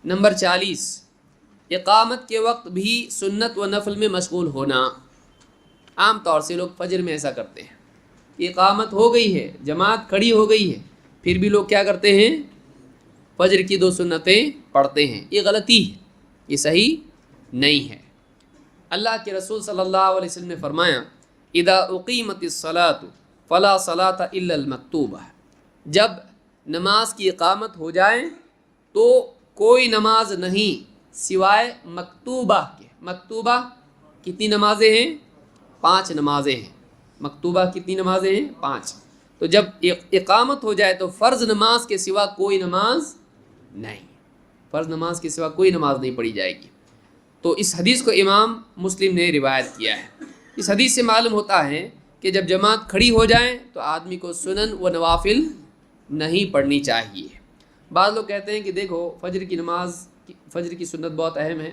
Number 40، اقامت کے وقت بھی سنت و نفل میں مشغول ہونا۔ عام طور سے لوگ فجر میں ایسا کرتے ہیں، اقامت ہو گئی ہے، جماعت کھڑی ہو گئی ہے، پھر بھی لوگ کیا کرتے ہیں؟ فجر کی 2 سنتیں پڑھتے ہیں۔ یہ غلطی ہے، یہ صحیح نہیں ہے۔ اللہ کے رسول صلی اللہ علیہ وسلم نے فرمایا اذا اقیمت الصلاۃ فلا صلاۃ الا المکتوبہ، جب نماز کی اقامت ہو جائے تو کوئی نماز نہیں سوائے مکتوبہ کے۔ مکتوبہ کتنی نمازیں ہیں؟ 5 نمازیں ہیں۔ مکتوبہ کتنی نمازیں ہیں؟ 5۔ تو جب اقامت ہو جائے تو فرض نماز کے سوا کوئی نماز نہیں، فرض نماز کے سوا کوئی نماز نہیں پڑھی جائے گی۔ تو اس حدیث کو امام مسلم نے روایت کیا ہے۔ اس حدیث سے معلوم ہوتا ہے کہ جب جماعت کھڑی ہو جائے تو آدمی کو سنن و نوافل نہیں پڑھنی چاہیے۔ بعض لوگ کہتے ہیں کہ دیکھو فجر کی نماز، فجر کی سنت بہت اہم ہے،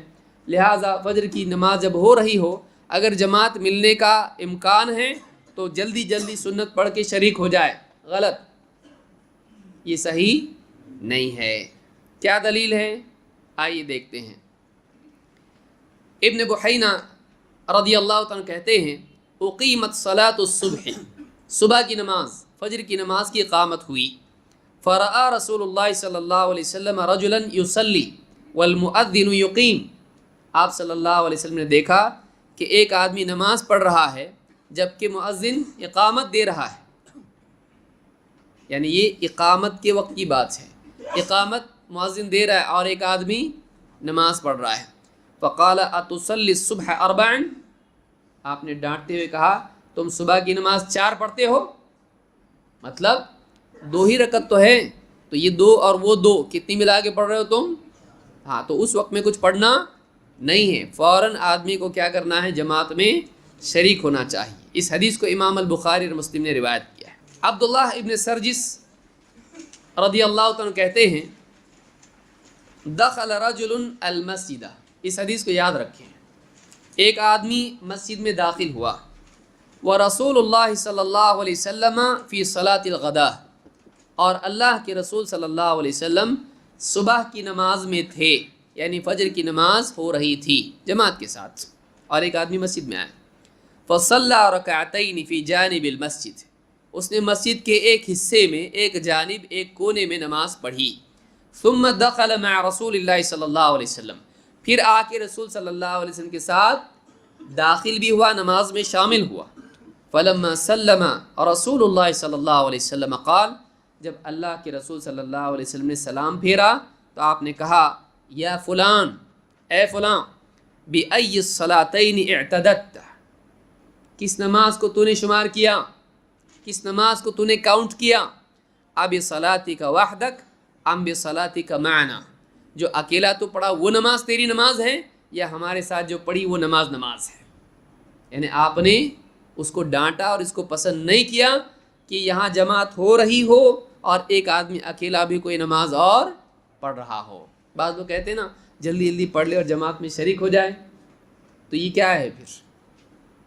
لہٰذا فجر کی نماز جب ہو رہی ہو، اگر جماعت ملنے کا امکان ہے تو جلدی جلدی سنت پڑھ کے شریک ہو جائے۔ غلط، یہ صحیح نہیں ہے۔ کیا دلیل ہے؟ آئیے دیکھتے ہیں۔ ابن بحینہ رضی اللہ تعالیٰ کہتے ہیں اقیمت صلاۃ الصبح، صبح کی نماز، فجر کی نماز کی اقامت ہوئی۔ فرآ رسول اللہ صلی اللہ علیہ وسلم رجلا یصلی والمؤذن یقیم، آپ صلی اللہ علیہ وسلم نے دیکھا کہ ایک آدمی نماز پڑھ رہا ہے جبکہ مؤذن اقامت دے رہا ہے، یعنی یہ اقامت کے وقت کی بات ہے، اقامت مؤذن دے رہا ہے اور ایک آدمی نماز پڑھ رہا ہے۔ فقال اتصلی الصبح 4، آپ نے ڈانٹتے ہوئے کہا تم صبح کی نماز 4 پڑھتے ہو؟ مطلب 2 ہی رکعت تو ہے، تو یہ 2 اور وہ 2 کتنی ملا کے پڑھ رہے ہو تم؟ ہاں، تو اس وقت میں کچھ پڑھنا نہیں ہے، فوراً آدمی کو کیا کرنا ہے؟ جماعت میں شریک ہونا چاہیے۔ اس حدیث کو امام البخاری اور مسلم نے روایت کیا ہے۔ عبداللہ ابن سرجس رضی اللہ عنہ کہتے ہیں دخل رجل المسجد، اس حدیث کو یاد رکھیں، ایک آدمی مسجد میں داخل ہوا، ورسول اللہ صلی اللہ علیہ وسلم فی صلاۃ الغداء، اور اللہ کے رسول صلی اللہ علیہ وسلم صبح کی نماز میں تھے، یعنی فجر کی نماز ہو رہی تھی جماعت کے ساتھ، اور ایک آدمی مسجد میں آیا۔ فصلی رکعتین فی جانب المسجد، اس نے مسجد کے ایک حصے میں، ایک جانب، ایک کونے میں نماز پڑھی۔ ثم دخل مع رسول اللہ صلی اللہ علیہ وسلم، پھر آ کے رسول صلی اللہ علیہ وسلم کے ساتھ داخل بھی ہوا، نماز میں شامل ہوا۔ فلما سلم رسول اللہ صلی اللہ علیہ وسلم قال، جب اللہ کے رسول صلی اللہ علیہ وسلم نے سلام پھیرا تو آپ نے کہا یا فلان، اے فلاں، بأی الصلاتین اعتدت، کس نماز کو تو نے شمار کیا، کس نماز کو تو نے کاؤنٹ کیا؟ اب صلاتک وحدک ام بصلاتک معنا، جو اکیلا تو پڑھا وہ نماز تیری نماز ہے یا ہمارے ساتھ جو پڑھی وہ نماز ہے؟ یعنی آپ نے اس کو ڈانٹا اور اس کو پسند نہیں کیا کہ یہاں جماعت ہو رہی ہو اور ایک آدمی اکیلا بھی کوئی نماز اور پڑھ رہا ہو۔ بعض لوگ کہتے ہیں نا جلدی جلدی پڑھ لے اور جماعت میں شریک ہو جائے، تو یہ کیا ہے؟ پھر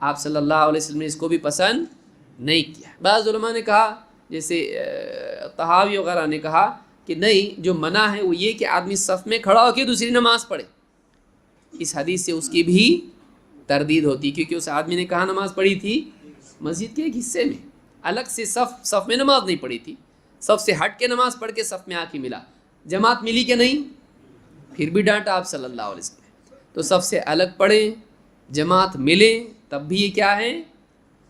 آپ صلی اللہ علیہ وسلم نے اس کو بھی پسند نہیں کیا۔ بعض علماء نے کہا، جیسے طحاوی وغیرہ نے کہا کہ نہیں، جو منع ہے وہ یہ کہ آدمی صف میں کھڑا ہو کے دوسری نماز پڑھے۔ اس حدیث سے اس کی بھی تردید ہوتی، کیونکہ اس آدمی نے کہاں نماز پڑھی تھی؟ مسجد کے ایک حصے میں، الگ سے صف میں نماز نہیں پڑھی تھی، صف سے ہٹ کے نماز پڑھ کے صف میں آ کے ملا۔ جماعت ملی کہ نہیں؟ پھر بھی ڈانٹا آپ صلی اللہ علیہ وسلم۔ تو صف سے الگ پڑھیں، جماعت ملے، تب بھی یہ کیا ہے؟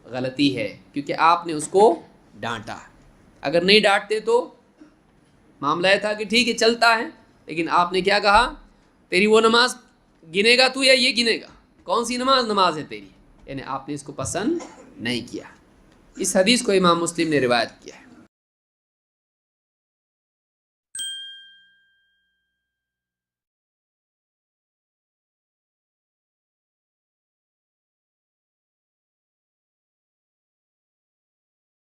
غلطی ہے، کیونکہ آپ نے اس کو ڈانٹا۔ اگر نہیں ڈانٹتے تو معاملہ یہ تھا کہ ٹھیک ہے چلتا ہے، لیکن آپ نے کیا کہا؟ تیری وہ نماز گنے گا تو یا یہ گنے گا؟ کون سی نماز ہے تیری؟ یعنی آپ نے اس کو پسند نہیں کیا۔ اس حدیث کو امام مسلم نے روایت کیا ہے۔